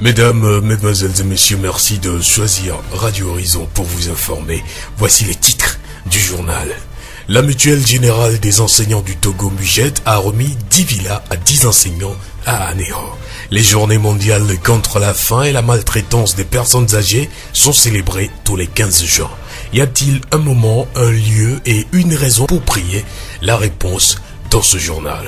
Mesdames, mesdemoiselles et messieurs, merci de choisir Radio Horizon pour vous informer. Voici les titres du journal. La Mutuelle Générale des Enseignants du Togo Muget a remis 10 villas à 10 enseignants à Aného. Les journées mondiales contre la faim et la maltraitance des personnes âgées sont célébrées tous les 15 juin. Y a-t-il un moment, un lieu et une raison pour prier? La réponse dans ce journal.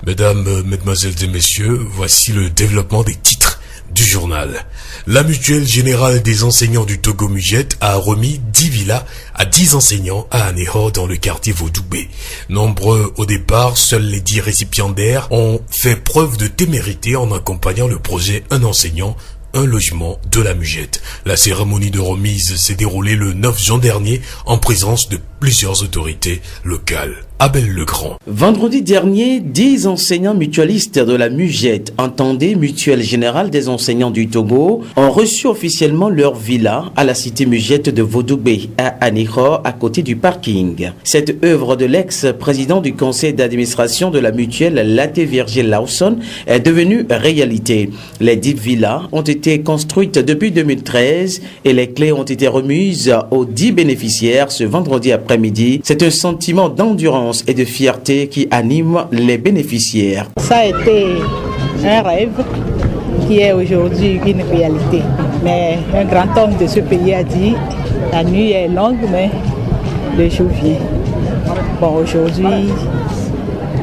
Mesdames, mesdemoiselles et messieurs, voici le développement des titres du journal. La Mutuelle Générale des Enseignants du Togo Muget a remis 10 villas à 10 enseignants à Aného dans le quartier Vaudoubé. Nombreux au départ, seuls les 10 récipiendaires ont fait preuve de témérité en accompagnant le projet Un enseignant, un logement de la Mugette. La cérémonie de remise s'est déroulée le 9 juin dernier en présence de plusieurs autorités locales. Abel Legrand. Vendredi dernier, 10 enseignants mutualistes de la Mugette, entendez Mutuelle Générale des Enseignants du Togo, ont reçu officiellement leur villa à la cité Mugette de Vaudoubé, à Aného, à côté du parking. Cette œuvre de l'ex-président du conseil d'administration de la mutuelle, Laté Virgile Lawson, est devenue réalité. Les 10 villas ont été construites depuis 2013 et les clés ont été remises aux 10 bénéficiaires ce vendredi après-midi. C'est un sentiment d'endurance et de fierté qui anime les bénéficiaires. Ça a été un rêve qui est aujourd'hui une réalité. Mais un grand homme de ce pays a dit, la nuit est longue, mais le jour vient. Bon, aujourd'hui,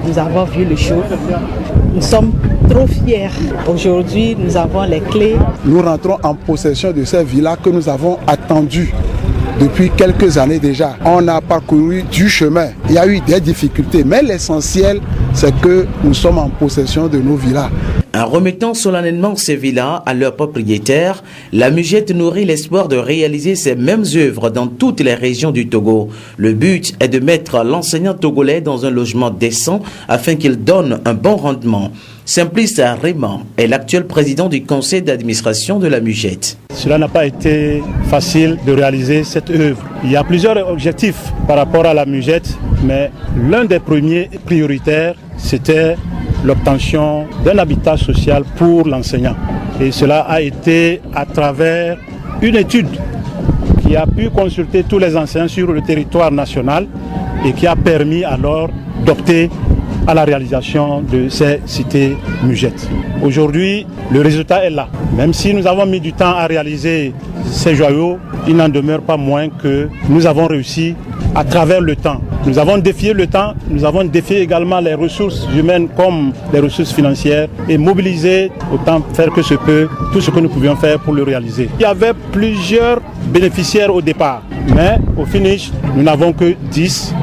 nous avons vu le jour. Nous sommes trop fiers. Aujourd'hui, nous avons les clés. Nous rentrons en possession de ces villas que nous avons attendues depuis quelques années déjà. On a parcouru du chemin. Il y a eu des difficultés, mais l'essentiel, c'est que nous sommes en possession de nos villas. En remettant solennellement ces villas à leurs propriétaires, la Mugette nourrit l'espoir de réaliser ces mêmes œuvres dans toutes les régions du Togo. Le but est de mettre l'enseignant togolais dans un logement décent afin qu'il donne un bon rendement. Simplice Raymond est l'actuel président du conseil d'administration de la Mugette. Cela n'a pas été facile de réaliser cette œuvre. Il y a plusieurs objectifs par rapport à la Mugette, mais l'un des premiers prioritaires, c'était l'obtention d'un habitat social pour l'enseignant. Et cela a été à travers une étude qui a pu consulter tous les enseignants sur le territoire national et qui a permis alors d'opter à la réalisation de ces cités Mugettes. Aujourd'hui, le résultat est là. Même si nous avons mis du temps à réaliser ces joyaux, il n'en demeure pas moins que nous avons réussi à travers le temps. Nous avons défié le temps, nous avons défié également les ressources humaines comme les ressources financières et mobilisé autant faire que se peut tout ce que nous pouvions faire pour le réaliser. Il y avait plusieurs bénéficiaires au départ, mais au finish, nous n'avons que 10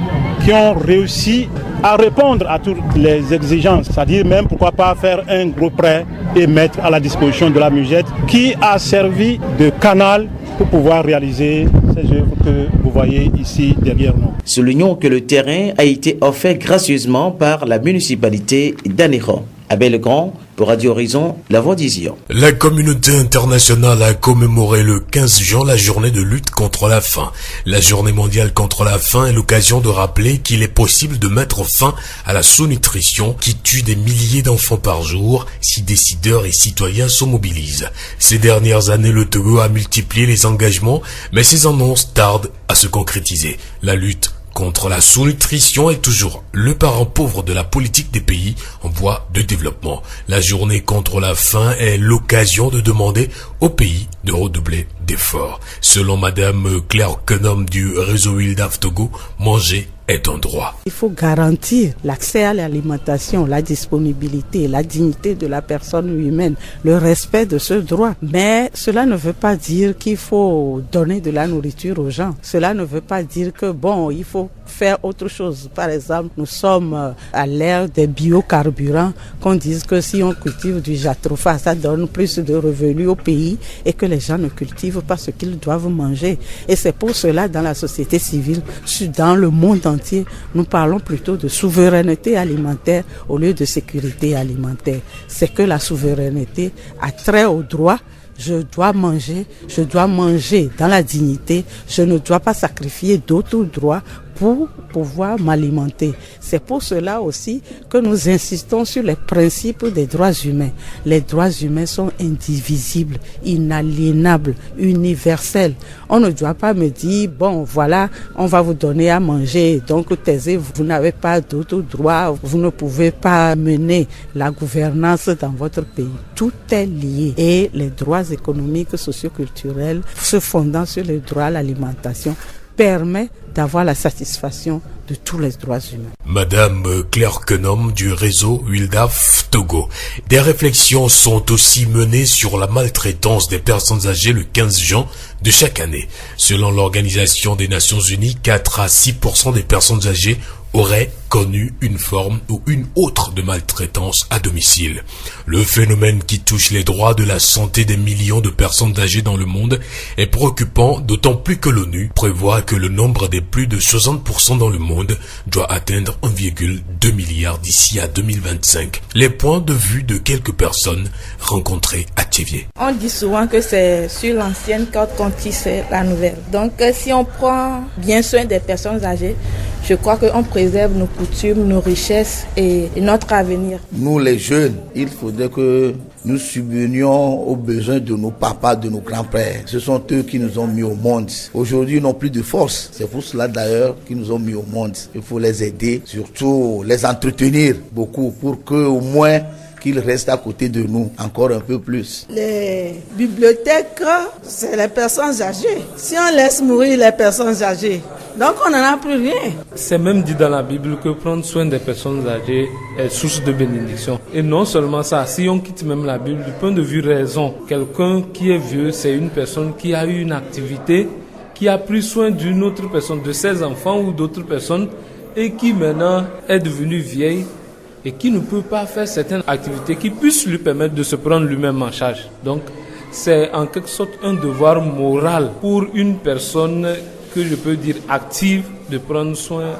qui ont réussi à répondre à toutes les exigences, c'est-à-dire même pourquoi pas faire un gros prêt et mettre à la disposition de la Mugette qui a servi de canal pour pouvoir réaliser ces œuvres que vous voyez ici derrière nous. Soulignons que le terrain a été offert gracieusement par la municipalité d'Aného. Abel Legrand pour Radio Horizon, La Voix d'Ision. La communauté internationale a commémoré le 15 juin la journée de lutte contre la faim. La journée mondiale contre la faim est l'occasion de rappeler qu'il est possible de mettre fin à la sous-nutrition qui tue des milliers d'enfants par jour si décideurs et citoyens se mobilisent. Ces dernières années, le Togo a multiplié les engagements, mais ces annonces tardent à se concrétiser. La lutte contre la sous-nutrition est toujours le parent pauvre de la politique des pays en voie de développement. La journée contre la faim est l'occasion de demander aux pays de redoubler d'efforts. Selon Madame Claire Kenom du réseau Wildaf Togo, manger est un droit. Il faut garantir l'accès à l'alimentation, la disponibilité, la dignité de la personne humaine, le respect de ce droit. Mais cela ne veut pas dire qu'il faut donner de la nourriture aux gens. Cela ne veut pas dire que il faut faire autre chose. Par exemple, nous sommes à l'ère des biocarburants, qu'on dise que si on cultive du jatropha, ça donne plus de revenus au pays et que les gens ne cultivent pas ce qu'ils doivent manger. Et c'est pour cela, dans la société civile, dans le monde entier, nous parlons plutôt de souveraineté alimentaire au lieu de sécurité alimentaire. C'est que la souveraineté a trait au droit. Je dois manger dans la dignité. Je ne dois pas sacrifier d'autres droits pour pouvoir m'alimenter. C'est pour cela aussi que nous insistons sur les principes des droits humains. Les droits humains sont indivisibles, inaliénables, universels. On ne doit pas me dire, bon, voilà, on va vous donner à manger, donc taisez, vous n'avez pas d'autres droits, vous ne pouvez pas mener la gouvernance dans votre pays. Tout est lié. Et les droits économiques, socioculturels, se fondant sur les droits à l'alimentation, permet d'avoir la satisfaction de tous les droits humains. Madame Claire Kenom du réseau Wildaf Togo. Des réflexions sont aussi menées sur la maltraitance des personnes âgées le 15 juin de chaque année. Selon l'Organisation des Nations Unies, 4 à 6% des personnes âgées auraient connu une forme ou une autre de maltraitance à domicile. Le phénomène qui touche les droits de la santé des millions de personnes âgées dans le monde est préoccupant, d'autant plus que l'ONU prévoit que le nombre des plus de 60% dans le monde doit atteindre 1,2 milliard d'ici à 2025. Les points de vue de quelques personnes rencontrées à Thiévié. On dit souvent que c'est sur l'ancienne corde qu'on tisse la nouvelle. Donc si on prend bien soin des personnes âgées, je crois qu'on préserve nos coutumes, nos richesses et notre avenir. Nous les jeunes, il faudrait que nous subvenions aux besoins de nos papas, de nos grands-pères. Ce sont eux qui nous ont mis au monde. Aujourd'hui, ils n'ont plus de force. C'est pour cela d'ailleurs qu'ils nous ont mis au monde. Il faut les aider, surtout les entretenir beaucoup pour qu'au moins qu'ils restent à côté de nous encore un peu plus. Les bibliothèques, c'est les personnes âgées. Si on laisse mourir les personnes âgées, donc on n'en a plus rien. C'est même dit dans la Bible que prendre soin des personnes âgées est source de bénédiction. Et non seulement ça, si on quitte même la Bible, du point de vue raison, quelqu'un qui est vieux, c'est une personne qui a eu une activité, qui a pris soin d'une autre personne, de ses enfants ou d'autres personnes, et qui maintenant est devenue vieille, et qui ne peut pas faire certaines activités qui puissent lui permettre de se prendre lui-même en charge. Donc, c'est en quelque sorte un devoir moral pour une personne que je peux dire active de prendre soin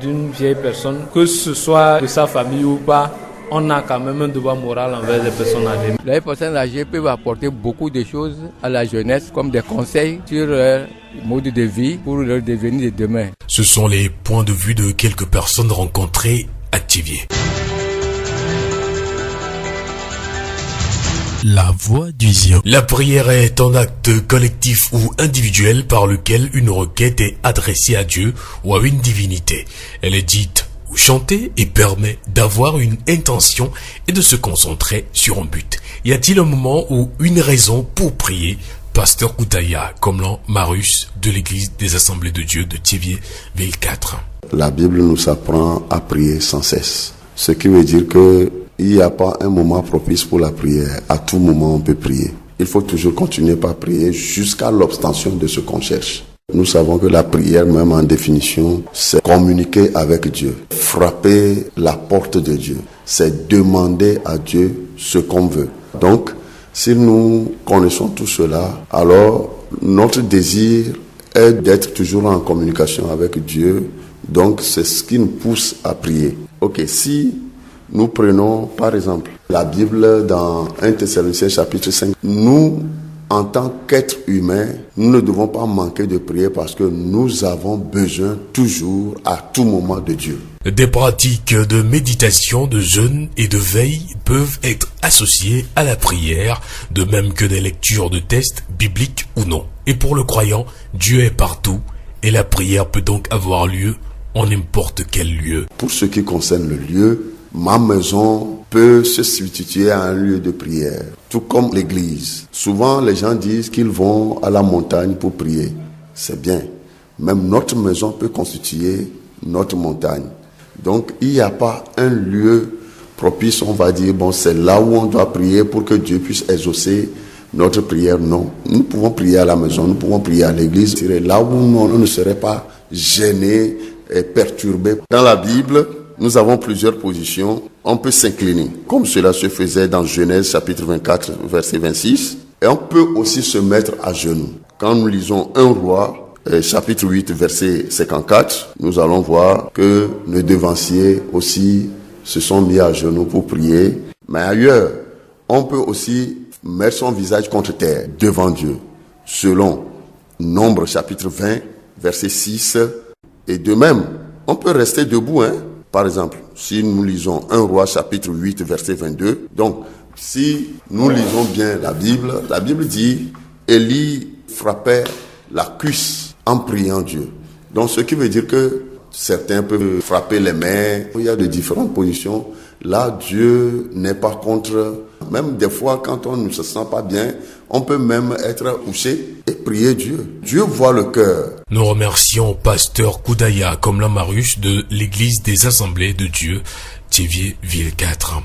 d'une vieille personne, que ce soit de sa famille ou pas. On a quand même un devoir moral envers les personnes âgées. Les personnes âgées peuvent apporter beaucoup de choses à la jeunesse, comme des conseils sur leur mode de vie pour leur devenir de demain. Ce sont les points de vue de quelques personnes rencontrées à Thiévié. La voix du Zion. La prière est un acte collectif ou individuel par lequel une requête est adressée à Dieu ou à une divinité. Elle est dite ou chantée et permet d'avoir une intention et de se concentrer sur un but. Y a-t-il un moment ou une raison pour prier? Pasteur Koutaya, Komlan Marus de l'église des Assemblées de Dieu de Thiévié, ville 4. La Bible nous apprend à prier sans cesse. Ce qui veut dire que il n'y a pas un moment propice pour la prière. À tout moment, on peut prier. Il faut toujours continuer par prier jusqu'à l'obtention de ce qu'on cherche. Nous savons que la prière, même en définition, c'est communiquer avec Dieu, frapper la porte de Dieu. C'est demander à Dieu ce qu'on veut. Donc, si nous connaissons tout cela, alors notre désir est d'être toujours en communication avec Dieu. Donc, c'est ce qui nous pousse à prier. Ok, si nous prenons par exemple la Bible dans 1 Thessaloniciens chapitre 5. Nous, en tant qu'êtres humains, nous ne devons pas manquer de prier parce que nous avons besoin toujours, à tout moment, de Dieu. Des pratiques de méditation, de jeûne et de veille peuvent être associées à la prière, de même que des lectures de textes bibliques ou non. Et pour le croyant, Dieu est partout et la prière peut donc avoir lieu en n'importe quel lieu. Pour ce qui concerne le lieu, ma maison peut se substituer à un lieu de prière, tout comme l'église. Souvent, les gens disent qu'ils vont à la montagne pour prier. C'est bien. Même notre maison peut constituer notre montagne. Donc, il n'y a pas un lieu propice, on va dire, bon, c'est là où on doit prier pour que Dieu puisse exaucer notre prière. Non. Nous pouvons prier à la maison, nous pouvons prier à l'église. C'est là où on ne serait pas gêné et perturbé. Dans la Bible, nous avons plusieurs positions. On peut s'incliner, comme cela se faisait dans Genèse chapitre 24, verset 26. Et on peut aussi se mettre à genoux. Quand nous lisons 1 Roi, chapitre 8, verset 54, nous allons voir que les devanciers aussi se sont mis à genoux pour prier. Mais ailleurs, on peut aussi mettre son visage contre terre, devant Dieu. Selon Nombre chapitre 20, verset 6, Et de même, on peut rester debout, hein. Par exemple, si nous lisons 1 Roi chapitre 8 verset 22, donc si nous lisons bien la Bible dit Élie frappait la cuisse en priant Dieu. Donc ce qui veut dire que certains peuvent frapper les mains, il y a de différentes positions. Là, Dieu n'est pas contre. Même des fois, quand on ne se sent pas bien, on peut même être couché et prier Dieu. Dieu voit le cœur. Nous remercions Pasteur Koudaya comme Lamarus de l'Église des Assemblées de Dieu, Thiévier, ville 4.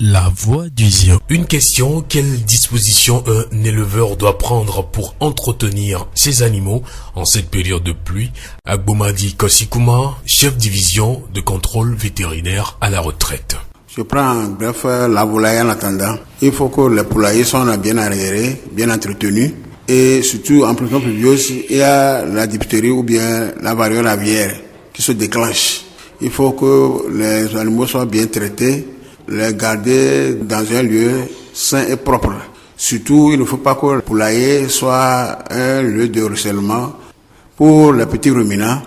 La voix du Zion. Une question, quelle disposition un éleveur doit prendre pour entretenir ses animaux en cette période de pluie? Agbomadi Kosikuma, chef division de contrôle vétérinaire à la retraite. Je prends bref la volaille en attendant. Il faut que les poulaillers soient bien arriérés, bien entretenus. Et surtout, en période pluvieuse, il y a la diphtérie ou bien la variole aviaire qui se déclenche. Il faut que les animaux soient bien traités, les garder dans un lieu sain et propre. Surtout, il ne faut pas que le poulailler soit un lieu de ruissellement pour les petits ruminants.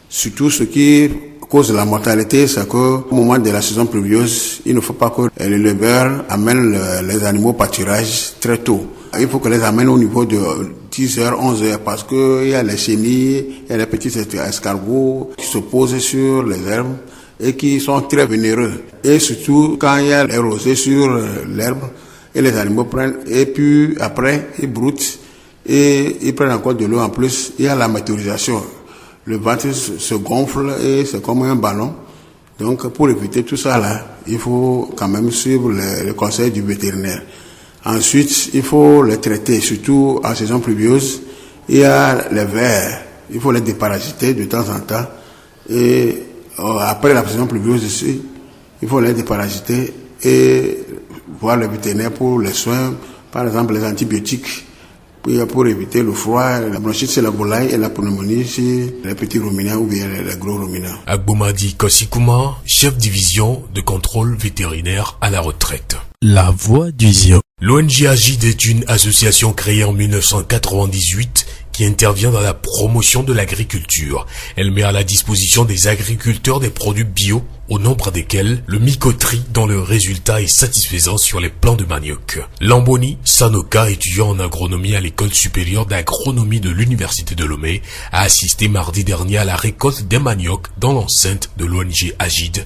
Surtout, ce qui cause la mortalité, c'est qu'au moment de la saison pluvieuse, il ne faut pas que l'éleveur amène les animaux au pâturage très tôt. Il faut que les amène au niveau de 10h, 11h, parce qu'il y a les chenilles, il y a les petits escargots qui se posent sur les herbes et qui sont très vénéreux. Et surtout, quand il y a les rosées sur l'herbe, et les animaux prennent, et puis après, ils broutent, et ils prennent encore de l'eau en plus, il y a la météorisation. Le ventre se gonfle et c'est comme un ballon. Donc, pour éviter tout ça là, il faut quand même suivre le conseil du vétérinaire. Ensuite, il faut les traiter, surtout en saison pluvieuse. Il y a les vers, il faut les déparasiter de temps en temps. Et après la saison pluvieuse aussi, il faut les déparasiter et voir le vétérinaire pour les soins, par exemple les antibiotiques, pour éviter le froid, la bronchite c'est la volaille et la pneumonie c'est les petits ruminants ou bien les gros ruminants. Agbomadi Kosikuma, chef division de contrôle vétérinaire à la retraite. La voix du Zion. L'ONG Agide est une association créée en 1998 qui intervient dans la promotion de l'agriculture. Elle met à la disposition des agriculteurs des produits bio, au nombre desquels le mycoterie dont le résultat est satisfaisant sur les plants de manioc. Lamboni Sanoka, étudiant en agronomie à l'école supérieure d'agronomie de l'université de Lomé, a assisté mardi dernier à la récolte des maniocs dans l'enceinte de l'ONG Agide.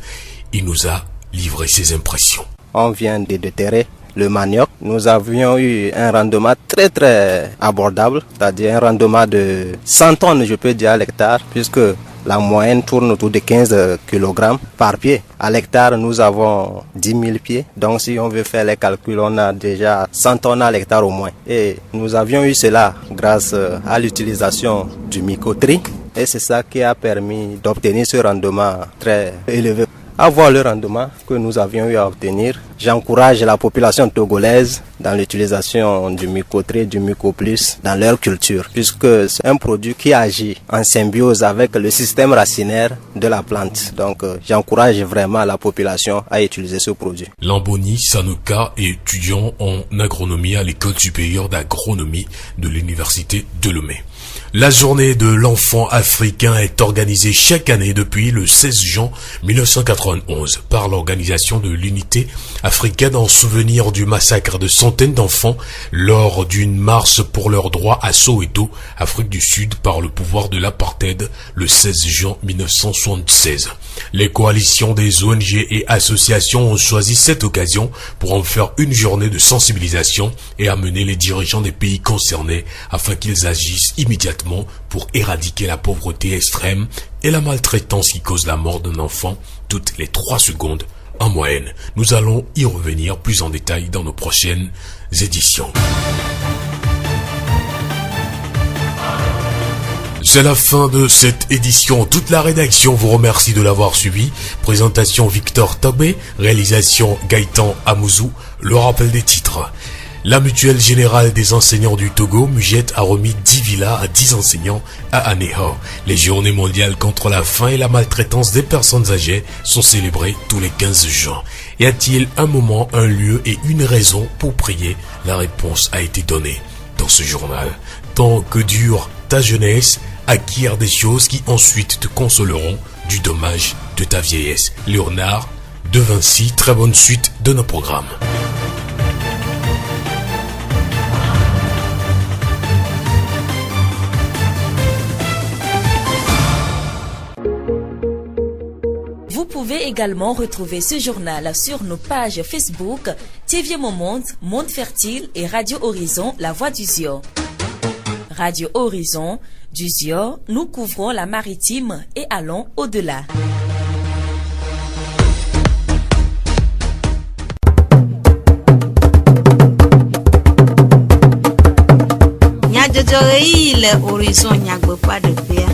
Il nous a livré ses impressions. On vient de déterrer le manioc. Nous avions eu un rendement très abordable, c'est-à-dire un rendement de 100 tonnes, je peux dire, à l'hectare, puisque la moyenne tourne autour de 15 kg par pied. À l'hectare, nous avons 10 000 pieds. Donc, si on veut faire les calculs, on a déjà 100 tonnes à l'hectare au moins. Et nous avions eu cela grâce à l'utilisation du mycoterie. Et c'est ça qui a permis d'obtenir ce rendement très élevé. Avoir le rendement que nous avions eu à obtenir, j'encourage la population togolaise dans l'utilisation du mycoterie et du mycoplus dans leur culture, puisque c'est un produit qui agit en symbiose avec le système racinaire de la plante. Donc j'encourage vraiment la population à utiliser ce produit. Lamboni Sanoka est étudiant en agronomie à l'école supérieure d'agronomie de l'université de Lomé. La journée de l'enfant africain est organisée chaque année depuis le 16 juin 1991 par l'organisation de l'unité africaine en souvenir du massacre de centaines d'enfants lors d'une marche pour leurs droits à Soweto, Afrique du Sud, par le pouvoir de l'apartheid le 16 juin 1976. Les coalitions des ONG et associations ont choisi cette occasion pour en faire une journée de sensibilisation et amener les dirigeants des pays concernés afin qu'ils agissent immédiatement pour éradiquer la pauvreté extrême et la maltraitance qui cause la mort d'un enfant toutes les 3 secondes en moyenne. Nous allons y revenir plus en détail dans nos prochaines éditions. C'est la fin de cette édition. Toute la rédaction vous remercie de l'avoir suivi. Présentation Victor Tobé, réalisation Gaëtan Amouzou. Le rappel des titres. La Mutuelle Générale des Enseignants du Togo, MUGET, a remis 10 villas à 10 enseignants à Aného. Les journées mondiales contre la faim et la maltraitance des personnes âgées sont célébrées tous les 15 juin. Y a-t-il un moment, un lieu et une raison pour prier? La réponse a été donnée dans ce journal. temps que dure ta jeunesse, acquiert des choses qui ensuite te consoleront du dommage de ta vieillesse. Léonard de Vinci, très bonne suite de nos programmes. Vous pouvez également retrouver ce journal sur nos pages Facebook, TV Monde, Monde Fertile et Radio Horizon, La Voix du Zion. Radio Horizon, du Zion, nous couvrons la maritime et allons au-delà. Le Horizon nyagbe pas de paix.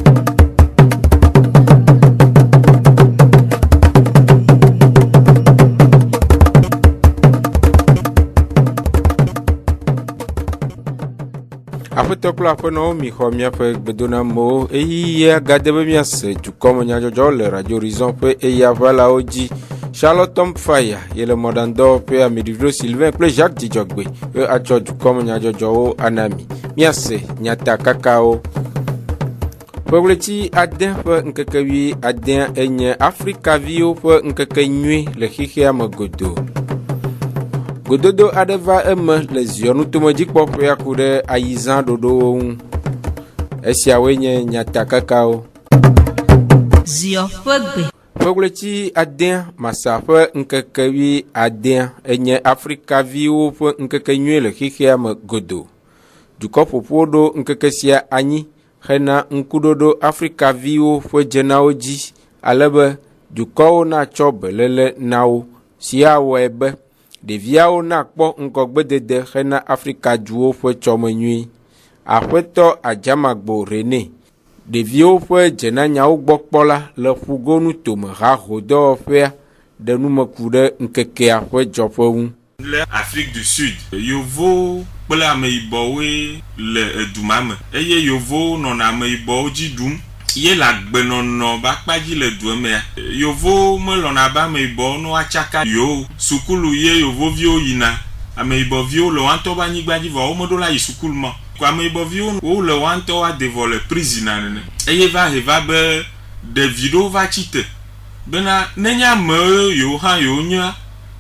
Afetoklo afeno mi xɔmia ƒe gbedonamo eya gadebe miase dukɔme nyadzɔdzɔ le Radio Horizon ƒe eya ʋalawo dzi. Charlotte Tom Fire yele mɔɖaŋdɔ ƒe ameɖiɖo Sylvain kple Jacques Dzidzɔgbe ƒe atsɔ dukɔme nyadzɔdzɔwo anami. Miase nyata kakawo. Ƒeɣleti ade ƒe ŋkekevi ade enye Afrikaviwo ƒe ŋkeke nyui le xixea me godo. Gododo aɖe va eme le zionutomedzikpɔƒea ku ɖe ayizã ɖoɖowo ŋu. Esiawoe nye nyatakakawo. Zio ƒe gbe. Ƒeɣleti ade masa ƒe ŋkekevi ade enye Afrikaviwo ƒe ŋkeke nyui le xixea me godo. Dukɔ ƒoƒo ɖo ŋkeke sia anyi hena ŋkuɖoɖo Afrikaviwo ƒe dzenawo dzi alebe dukɔwo natsɔ belele na wo si awɔe be ɖeviawo nakpɔ ŋgɔgbedede hena Afrikaduwo ƒe tsɔmenyui. Aƒetɔ Adzamagbo René ɖeviwo ƒe dzenanyawo gbɔ kpɔla le ƒugonu tome haho dɔwɔƒea ɖe numeku ɖe ŋkekea ƒe dzɔƒe ŋu. Le Afrique du Sud, yovo kple ameyibɔwoe le eduma me eye yovo nɔna ameyibɔwo dzi ɖum ye le agbenɔnɔ ba kpadzi le du emea. Yovo melɔna be ameyibɔwo no atsaka yo sukulu ye yovoviwo yina, ameyibɔviwo le woantɔ be anyigba dzi vɔ wo meɖo la yi sukulu ma. Ko ameyibɔviwo wo le woantɔ adevɔ le prison nene eye va he va be ɖevi ɖewo va tsite bena nenye ame yiwo hã yiwo nya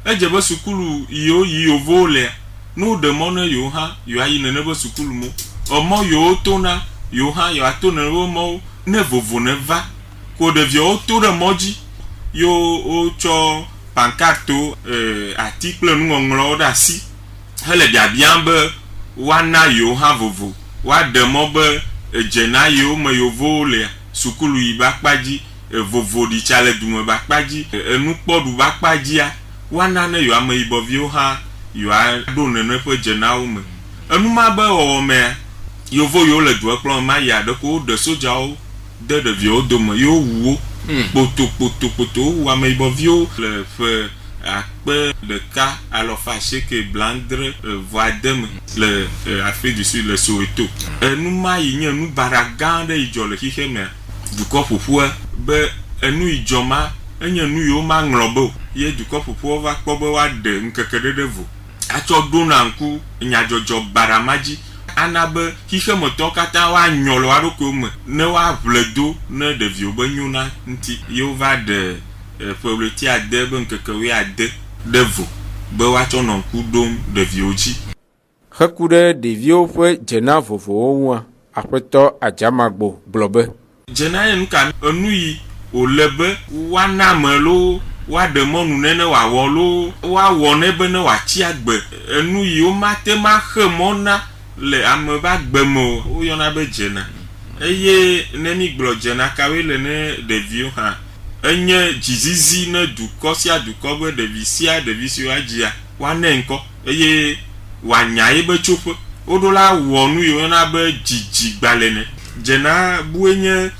edze be sukulu yiwo yi yovowo lea no de mɔ ne yiwo hã yiwo ayi nene be sukulu mo emɔ yiwo tona yiwo hã yiwo ato nene be mɔwo ne vovo ne va ko ɖeviawo to ɖe mɔ dzi yo wotsɔ pankarto ati kple nuŋɔŋlɔwo ɖe asi hele biabiam be woana yiwo hã vovo woaɖe mɔ be edzena yiwo me yovowo lea sukulu yi ba kpadzi vovo ɖitsa le dume ba kpadzi enukpɔɖu ba kpadzia woana ne yiwo ameyibɔviwo hã yiwo aɖo nene ƒe dzenawo me. Enuma be wɔwɔ mea yovo yiwo le dua kplɔ ma yi aɖe ko woɖe sojawo de ɖeviawo dome yewo wu wo kpotokpotokpoto wowu ameyibɔviwo le ƒe akpe ɖeka alɔfa asieke blandre voade me le Afrique du Sud le Soweto. Enuma yi nye nu bara gã aɖe yi dzɔ le xixe mea dukɔ ƒoƒua be enu yi dzɔ ma enye nu yiwo ma ŋlɔ be o ye dukɔ ƒoƒoa va kpɔ be woaɖe ŋkeke ɖeɖe vo atsɔ ɖona ŋku nyadzɔdzɔ bara ma dzi ana be xixemetɔwo katã woanyɔ le woaɖokuiwo me ne woaʋle do ne ɖeviwo be nyo na ŋuti yewo va ɖe ƒeɣleti ade be ŋkeke 10 ɖe vo be woatsɔ nɔ ŋku ɖom ɖeviwo dzi. Heku ɖe ɖeviwo ƒe dzena vovowo ŋua aƒetɔ Adzamagbo gblɔ be dzena ye nuka enu yi wòle be woana ame lo woaɖe mɔnu ne wòawɔ lo woawɔ ne be ne wòatsi agbe enu yiwo mate ma xe mɔ na le ame ba gbe me o woyɔna be dzena eye ne mi gblɔ dzena kawoe le ne ɖeviwo hã enye dzizizi ne dukɔ sia dukɔ be ɖevi sia ɖevi siwo adzia woanɛ ŋkɔ eye wòanya ye be tsoƒe woɖo la wɔ nu yiwo yɔna be dzidzigbalẽ ne dzena bue nye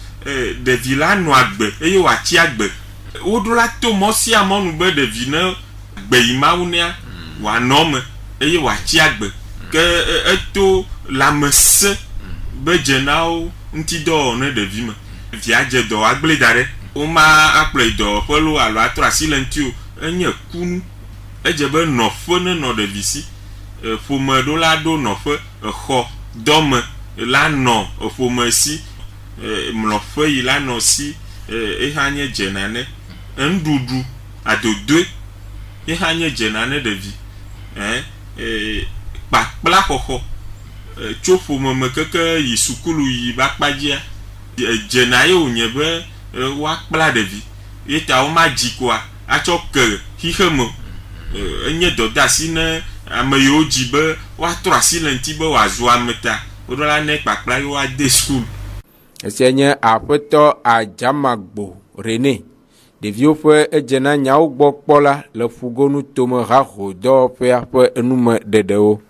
ɖevi la nɔ agbe eye wòatsi agbe woɖo la to mɔ sia mɔnu be ɖevi ne gbe yi mawu nea wòanɔ me eye wòatsi agbe ke eto lãmesẽ be dzenawo ŋuti dɔ wɔ ne ɖevi me via dze dɔ agble da ɖe woma akplɔe dɔwɔƒe lo alo atrɔ asi le ŋuti o enye kunu edze be nɔƒe ne nɔ ɖevi si ƒome ɖo la ɖo nɔƒe exɔ dɔme la nɔ ƒome si mlɔƒe yi la nɔ si eha nye dzenane nuɖuɖu adodoe eha nye dzenane ɖevi kpakpla xɔxɔ tso ƒome me keke yi sukulu yi ba kpadzia dzena ye wònye be woakpla ɖevi ye ta woma dzi koa atsɔ ke xixe me enye dɔdeasi ne ame yiwo dzi be woatrɔ asi le ŋuti be wòazu ame ta woɖo la ne kpakpla ye woade skul. Esia nye aƒetɔ Adzamagbo René. Ɖeviwo ƒe edzena nyawo gbɔ kpɔ la le Fugonu tome haho dɔwɔƒea ƒe enume ɖeɖewo.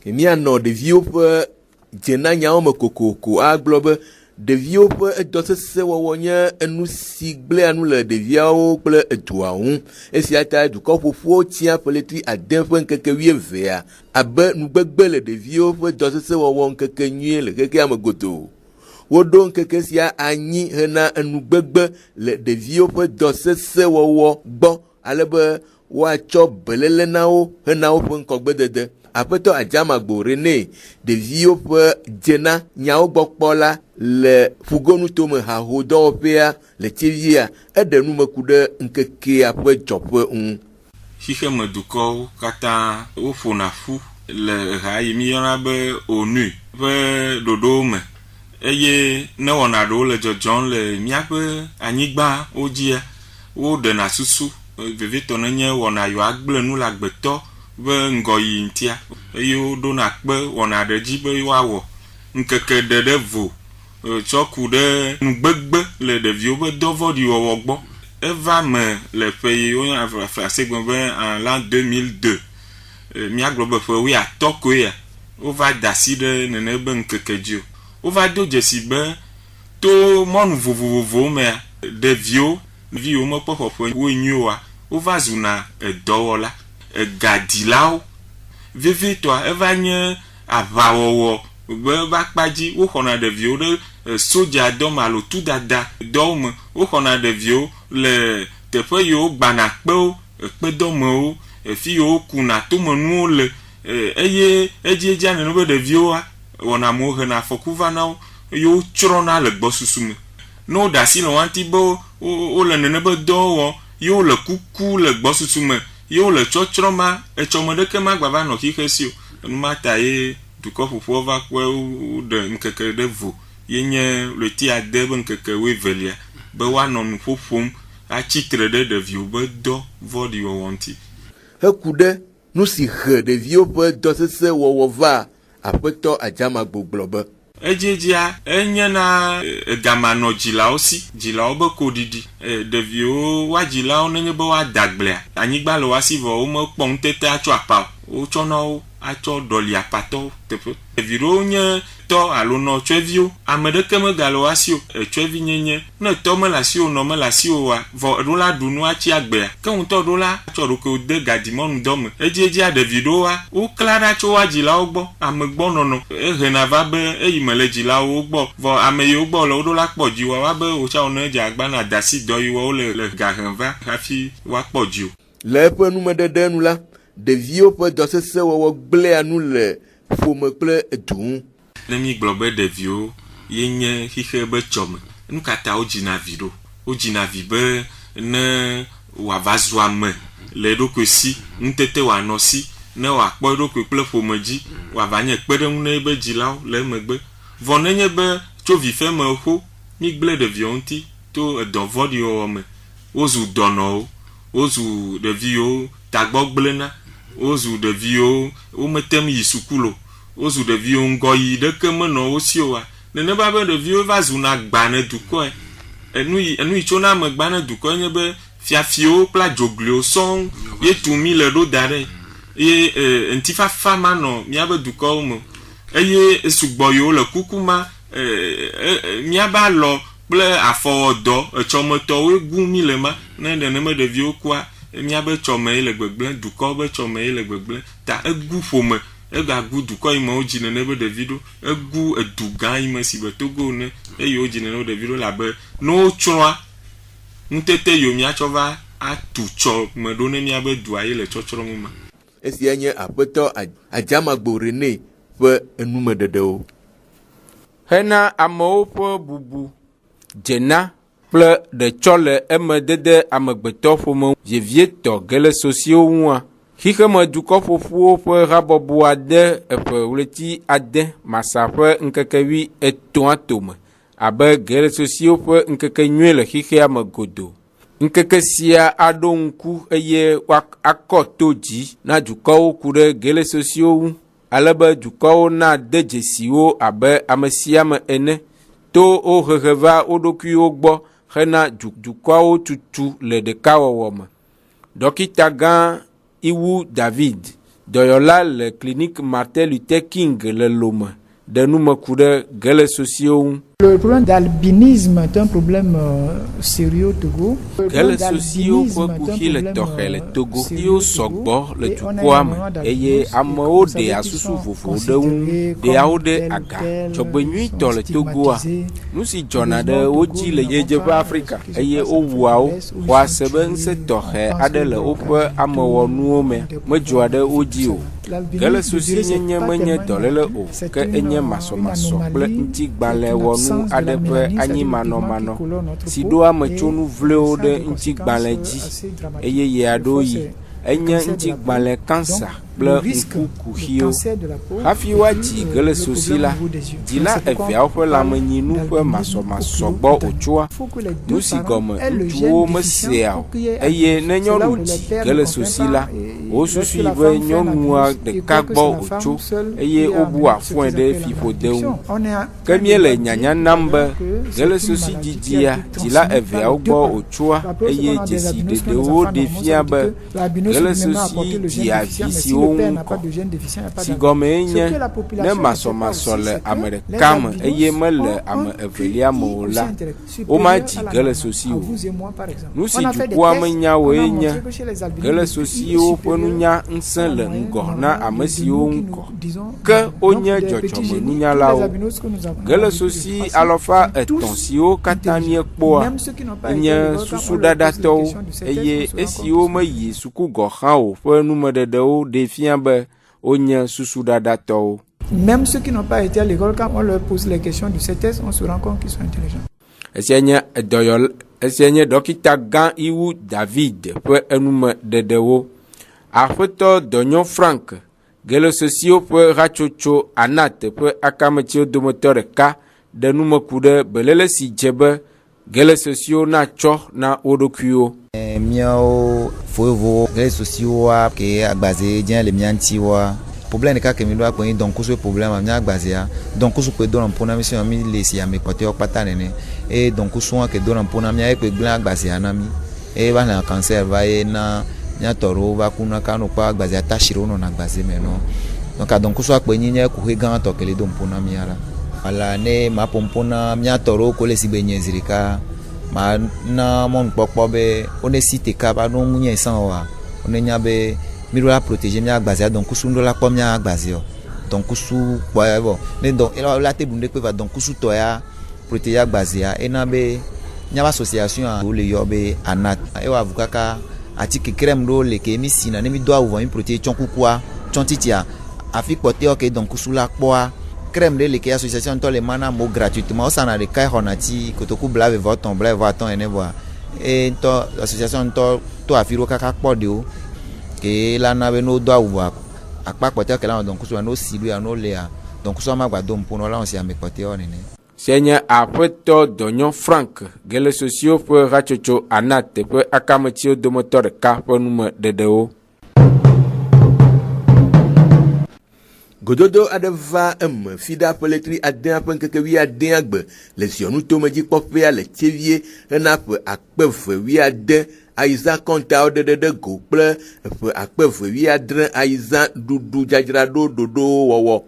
Mianɔ ɖeviwo ƒe dzena nyawo me kokoko agblɔ be ɖeviwo ƒe edɔ sese wɔwɔ nye enu si gblẽa nu le ɖeviawo kple edua ŋu. Esia ta dukɔ ƒoƒuwo tia ƒeletri 6 ƒe ŋkeke 12 abe nugbegbe le ɖeviwo ƒe dɔ sese wɔwɔ ŋkeke nyuie le xexea me godoo. Woɖo ŋkeke sia anyi hena enugbegbe le ɖeviwo ƒe dɔ sese wɔwɔ gbɔ alebe woatsɔ belele na wo hena woƒe ŋkɔgbedede. Aƒetɔ Adzamagbo René ɖeviwo ƒe dzena nyawo gbɔ kpɔ la le Fugonu tome haho dɔwɔƒea le Tsevia eɖe numeku ɖe ŋkekea ƒe dzɔƒe ŋu. Xixeme dukɔwo katã woƒona ƒu le ha yi mi yɔna be ONU ƒe ɖoɖowo me eye ne wɔna ɖewo le dzɔdzɔm le míaƒe anyigbawo dzia woɖena susu vevitɔ nenye wɔna yewo agblẽ nu le agbetɔ be ŋgɔ yi ŋutia eye woɖona kpe wɔna ɖe dzi be woawɔ ŋkeke ɖeɖe vo tsɔ ku ɖe nugbegbe le ɖeviwo ƒe dɔvɔɖi wɔwɔ gbɔ. Eva me le ƒe yi woyɔna frasegbe be en l'an 2002 míagblɔ be ƒe 10 koe wova da asi ɖe nene be ŋkeke dzi o. Wova do dzesi be to mɔnu vovovowo mea ɖeviwo mekpɔ xɔƒe wo nyuiwoa wova zuna edɔwɔla egadilawo vevitɔa eva nye aʋawɔwɔ be va kpadzi woxɔna ɖeviwo ɖe soja dɔ me alo tu dada dɔwo me woxɔna ɖeviwo le teƒe yiwo gbana kpewo ekpedɔmewo fi yiwo kuna tomenuwo le eye edzia nene be ɖeviwoa wɔna mo hena afɔku va na wo yewo tsrɔ̃na le gbɔsusu me ne woɖe asi le wanti be wole nene be dɔwo wɔ yewo le kuku le gbɔsusu me yewo le tsɔtsrɔ̃ ma etsɔme ɖeke ma gbava nɔ xixe si o enuma ta ye dukɔ ƒoƒuwo va kpe woɖe ŋkeke ɖe vo ye nye leti 6 be ŋkeke 12 be woanɔ nu ƒoƒom atsitre ɖe ɖeviwo be dɔ vɔɖi wɔwɔ ŋuti. Heku ɖe nu si he ɖeviwo ƒe dɔ sese wɔwɔ va Aƒetɔ Adzamagbo gblɔ be edzedzia enye na gamanɔ dzilawo si dzilawo be koɖiɖi ɖeviwo wa dzilawo nenye be woadagblea anyigba le woasi vɔ womekpɔ ŋutete atsɔ apa wotsɔna wo atsɔ ɖɔli apatɔwo teƒe ɖeviwo nye tɔ alo nɔ tsyɔviwo ame ɖeke megale woasi o tsyɔvi nyenye ne tɔ mele asi o nɔ mele asi o wa vɔ ɖo la ɖu nu atsi agbea ke ŋutɔ ɖo la atsɔ ɖoke de gadimɔnu dɔ me edzedzia ɖevi ɖowoa wokla ɖa tso wa dzilawo gbɔ ame gbɔ nɔnɔ ehena va be eyi me le dzilawo gbɔ vɔ ame yiwo gbɔ le woɖo la kpɔ dzi wa be wotsa ne dze agbana dasi dɔ yiwo le gahem va hafi woakpɔ dzi o. Le eƒe numeɖeɖe nu la ɖeviwo ƒe dɔ sese wɔwɔ gblẽa nu le ƒome kple edu ŋu. Ne mi gblɔ be ɖeviwo ye nye xixe be tsɔme nu katã wo dzina vi ɖo wo dzina vi be ne wòava zu ame le eɖokui si ŋutete wòanɔ si ne wòakpɔ eɖokui kple ƒome dzi wòava nye kpeɖeŋu ne ebe dzilawo le emegbe vɔ nenye be tso vife me xo mi gblẽ ɖeviwo ŋuti to edɔ vɔɖi wɔwɔ me wozu dɔnɔwo wozu ɖeviwo tagbɔ gblẽna wozu ɖeviwo wometem yi sukulu wozu ɖeviwo ŋgɔ yi ɖeke menɔ wo si oa nene ba be ɖeviwo va zuna gbane dukɔe enu yi tso na me gbane dukɔe nye be fiafiwo kple adzogliwo sɔŋ ye tu mi le ɖo da ɖe ye ŋtifafa ma nɔ míabe dukɔwo me eye sugbɔ yiwo le kuku ma míabe alɔ kple afɔwɔdɔ etsɔmetɔwo gu mi le ma ne neneme ɖeviwo kua míabe tsɔme ye le gbegblẽ dukɔ be tsɔme ye le gbegblẽ ta egu ƒome egagu dukɔ yi me wo dzi nene be ɖevi ɖo egu edu gã yi me si be Togo ne eye wo dzi nene be ɖevi ɖo labe ne wotsrɔ̃a ŋutete yiwo míatsɔ va atu tsɔ me ɖo ne míabe dua ye le tsɔtsrɔ̃ mu ma. Esia nye Aƒetɔ Adzamagbo René ƒe enumeɖeɖewo. hena amewo ƒe bubu dzena kple ɖetsɔ le emedede amegbetɔƒome vevietɔ ge le sosiwo ŋua. Xixeme dukɔ ƒoƒuwo ƒe habɔbɔ ade eƒe ɣleti ade masa ƒe ŋkekevi etɔ̃a tome abe ge le sosiwo ƒe ŋkekenyui le xixea me godo. Ŋkeke sia aɖo ŋku eye akɔ to dzi na dukɔwo ku ɖe ge le sosiwo ŋu. Alebe dukɔwo na de dzesiwo abe ame sia ame ene to wo hehe va wo ɖokuiwo gbɔ hena dukɔwo tutu le ɖekawɔwɔ me. Dɔkita gã Iwu David, dɔyɔla le clinique Martin Luther King le Lome, de nume ku ɖe ge le sosiwo ŋu. Le problème d'albinisme est un problème sérieux au Togo. Ge le sosiwo ƒe kuxi le tɔxɛ le Togo. Siwo sɔgbɔ le dukɔa me eye amewo ɖe asusu vovo ɖe ŋu ɖeawo ɖe aga. Dzɔgbenyuitɔ le Togoa, nu si dzɔna ɖe wo dzi le yedzeƒe Afrika eye wowua wo xɔ ase be ŋusẽ tɔxɛ aɖe le woƒe amewɔnuwo me medzɔa ɖe wo dzi o. Ge le sosi nyenye menye dɔléle o, ke enye masɔmasɔ kple ŋutigbalẽwɔnu aɖe ƒe anyimanɔmanɔ si ɖo ametsonu vlewo ɖe ŋutigbalẽ dzi eye yea ɖo yi. Enye ŋutigbalẽ kansa kple ŋkukuxiwo. Hafi woadzi ge le sosi la, dzila eveawo ƒe lãmenyinu ƒe masɔmasɔ gbɔ wòtsoa. Nu si gɔme ŋutsuwo mesea o eye ne nyɔnu dzi ge le sosi la, wosusui be nyɔnua ɖeka gbɔ wòtso eye wobu afɔe ɖe fiƒode ŋu. Ke míele nyanya nam be ge le sosi dzidzia dzila eveawo gbɔ wòtsoa eye dzesi ɖeɖewo ɖe fia be ge le sosi dzi avi siwo ŋu kɔ. Si gɔmee nye ne masɔmasɔ le ame ɖeka me eye mele ame evelia me o la, womadzi ge le sosi o. Nu si dukɔa menya woe nye ge le sosiwo ƒe nunya ŋusẽ le ŋgɔ na ame siwo ŋu kɔ, ke wonye dzɔdzɔme nunyalawo. Ge le sosi 300 siwo katã miekpɔa nye susuɖaɖatɔwo eye esiwo meyi suku gɔ hã o ƒe numeɖeɖewo ɖe fia be wonye susuɖaɖatɔwo. Même ceux qui n'ont pas été à l'école, quand on leur pose les questions de ces tests, on se rend compte qu'ils sont intelligents. Esia nye dɔkita gã Iwu David ƒe enumeɖeɖewo. Aƒetɔ Dɔnyɔ Frank, ge le sosiwo ƒe hatsotso Anat ƒe akametsiwo dometɔ ɖeka ɖe nume ku ɖe belele si dze be ge le sosiwo natsɔ na wo ɖokuiwo. Miawo vovovo ge le sosiwoa ke agbaze dze le mia ŋutiwoa. Problème ɖeka ke mi ɖo akpɔ donc kusu problème mia agbazea donc kusu kpe do na ƒo na mi si mi le si ame kpɔtɔewo kpata nene e donc kusu ke do na ƒo na mia ekpe gblẽ agbazea na mi e va na cancer va ye na mia tɔɖewo va ku na ka no kpa agbazea tashiwo no na agbaze me no donc donc kusu akpɔ nyi nye kuhe gã tɔ ke le do ƒo na mia la wala ne ma ƒo na mia tɔɖewo ko le si be nye zirika ma na mɔnukpɔkpɔ be one si teka va no mu nye san wa one nya be mi doit protéger mia agbazia donc kusu ndo la kpɔ mia agbazia donc kusu kpɔ bo ne donc la te bunde pe va donc kusu tɔ ya protéger agbazia ena be mia association a le yo be Anat e wa vukaka atike crème do le ke mi sina ne mi do awu mi protéger chonkukua chontitia afi kpɔte ok donc kusu la kpɔa crème de le ke association to le mana mo gratuitement o sana de kai honati kotoku blave voton ene voa e to association to afiro kaka kpɔ de o ke la na be no do awu akpa kpɔte ke la donc kusu no silu ya no le ya donc kusu ma gba do mpono la on si ame kpɔte o nene. Seigneur Aƒetɔ Dɔnyɔ Frank ge le sosiwo ƒe hatsotso Anat ƒe akametsiwo dometɔ ɖeka ƒe numeɖeɖewo. Gododo aɖe va eme fi ɖa ƒe letri 10 ƒe ŋkeke 10 gbe le ziɔnu tomedzikpɔƒea le Tievie hena ƒe 2010 ayiza kɔntawo ɖeɖe go kple ƒe 2017 ayiza ɖuɖu dzadzraɖo ɖoɖo wɔwɔ.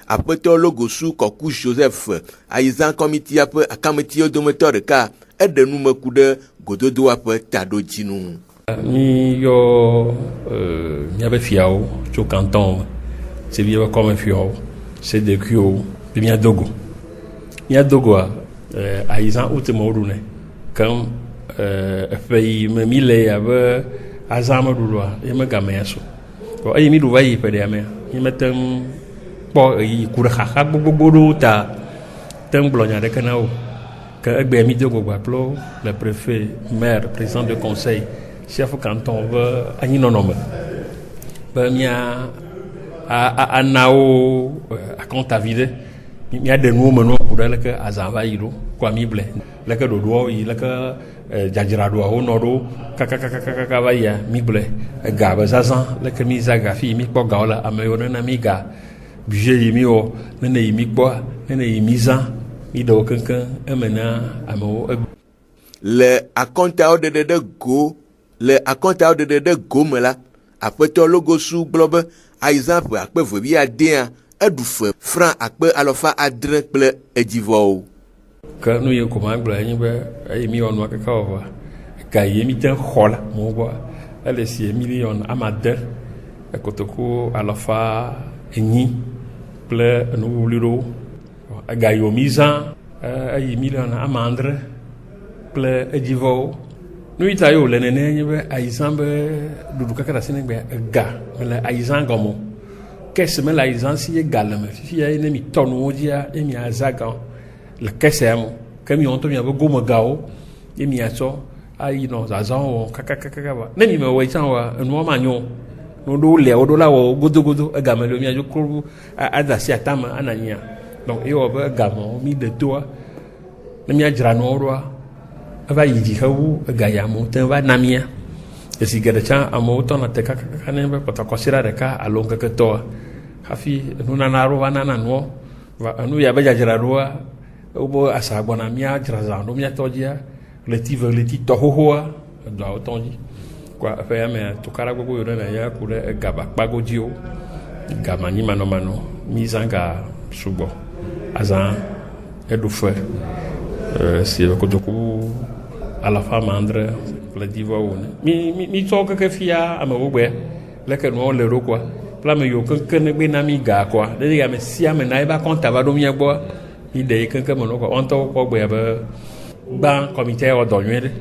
Aƒetɔ Logosu Kɔku Joseph ayiza kɔmitia ƒe akametiwo dometɔ ɖeka eɖe nume ku ɖe gododoa ƒe taɖodzinu. Mi yɔ miabe fiawo tso canton c'est bien comme fiawo c'est de kuwo bi mia dogo ayiza utemo ɖune kam eƒe yi me mi le abe azame ɖuɖua ye megamea so eye mi ɖu va yi ƒe ɖea mea mi mete kpɔ yi ku ɖe xaxa gbogbo ɖewo ta Tengblogna de Kanao, que Egbe Midiogo Guaplo, le préfet, maire, président de conseil, chef canton, Aninonome. Mia a Nao, à Contavide, il y a des noms pour le que Azava Ilo, quoi mible, le que Dodo, il que Jajirado, Honoro, Kakakakakavaya, mible, Gaba Zazan, le que Mizagafi, Mikbo Gaola, Amayona Miga, Budget Yimio, Nene Yimikboa, Nene Yimizan, Mido Kankan, Emena, Amo. Le akontao de go, le akontao de go mela, après ton logo sous globe, à exemple, après vous bien dire, Edoufe, franc, après alofa adre ple edivo. Que nous y commandons, il y a un cacao, car il y a mis un hall, mon bois, elle est si million amateur, à Kotoko, alofa, eni, ple, nous luro, à Gayo Misan, à y million amandre, ple edivo. Nous y taillons le néné, à Isambe, Doudouka, Sénégal, gars, à Isangomo. Qu'est-ce que la aisance est galame? Si un ennemi tonneau dia et mi a zagan, le qu'est-ce comme ils ont mis un gomme gao et mi a so, aïe non, zazan, kakakakava. Même me voyant un moment non, nous nous les au-delà au godo, a gamme le mien, je crois à Daciatama, Anania. Donc, il y a un gamme, mis de toi, le mien drano, va y dire, Gayamo, va namia. Et si quelqu'un a monté na teka kanembe pata kosira reka alonga ketoa hafi nuna naro vanana no va anu ya beja jiraroa obo asabona mia jrazando mia tojia leti tohoa do autonji kwa fa me tukara gogo yona ya kule gaba bagodio gama ni mano mizanga subo azan edufe si ko doku ala famandre le divo mi toka que fia amogwe le que no le ro quoi pla me yo kan be na mi ga quoi de ga me sia me na ba konta ba do mi gbo mi de kan mo no ko on to ko gbe ba comité o do nwede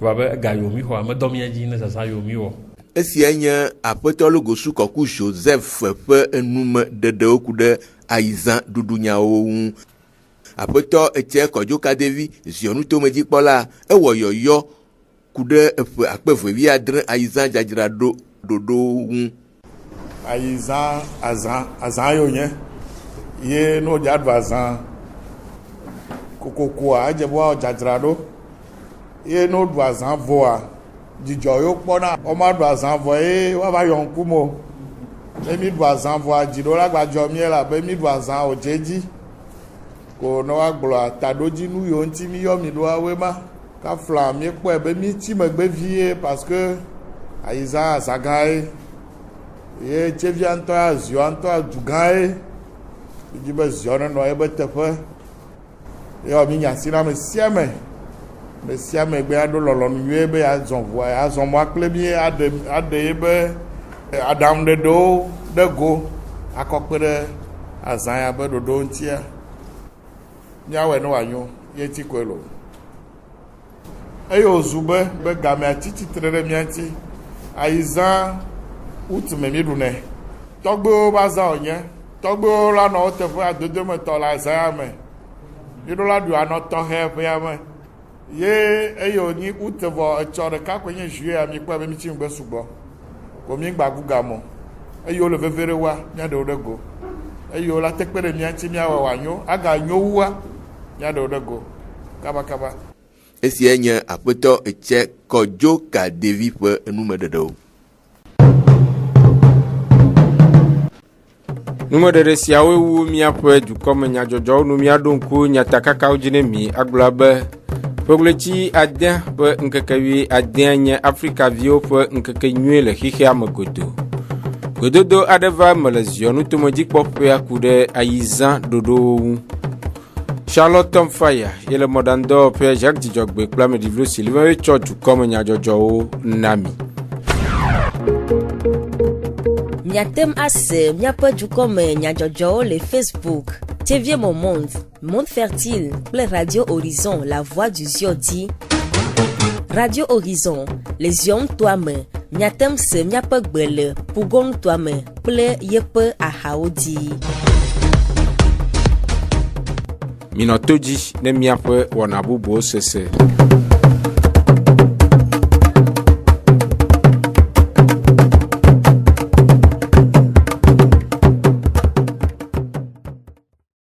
va ba ga yo mi ho am do mi ji na sa yo mi wo esi anya apotolo gosu koku Joseph pe enum de okude Aizan dudunya o apoto etie kojo kadevi zionu to meji pola e wo yoyo kude akpevo wi adre Aizan jajira dodo Aizan azan yo nye ye no jadwa azan kokoko ajebo jajira do ye no do azan voa jijo yo pona o ma do azan vo e wa ba yon kumo emi do azan voa jido lagbajo mi la be mi do azan ojeji ko no agblo atadoji nu yo nti mi yo mi do awe ma ka flam mi po ebe mi ti megbe vie parce que Aizan azagai ye chevi anto azio anto adugai jibe ziona no ebe tefe yo mi nya sina me siame gbe ado lolo nu ebe azon mo akle bi ade ebe adam de do de go akokpere azan ya be dodo ntia nyawe no anyo ye ti kwelo eyo zube be game atiti trere mianti Aizan utme mi dune togbo baza onye togbo la no tefu adodo me to la za me yido la du ano to he fe ya me ye eyo ni utevo echore ka kwenye jue ami kwa be mi ti ngbe sugbo ko mi gba guga mo eyo le vevere wa nya de odego eyo la tekpere mianti mi awa wanyo aga nyowua nya de odego kaba esi enya apoto eche kojo ka devi pe enume dedo numodere siawe wu mia pe du comme nya jojo nu mia donku nya takaka ujine mi aglabe poglechi aden pe nkekawi aden nya Africa vio pe nkeke nyele hihia magodo gododo adeva malazio nu tomodik pope akude Aizan dodo Charlotte Tomfaya et le modando Père Jacques Dijogbe clame divlo Sylvain et Church comme nyajojo nami. Nyatem ase nyapa du comme nyajojo le Facebook. TV Mon Monde Fertile, le Radio Horizon, la voix du Ziodi. Radio Horizon, les yom toi-même. Nyatem se nyapa gbele, pougon toi-même, ple yepe a haodi. minɔ to dzi ne míaƒe wɔna bubuwo sese.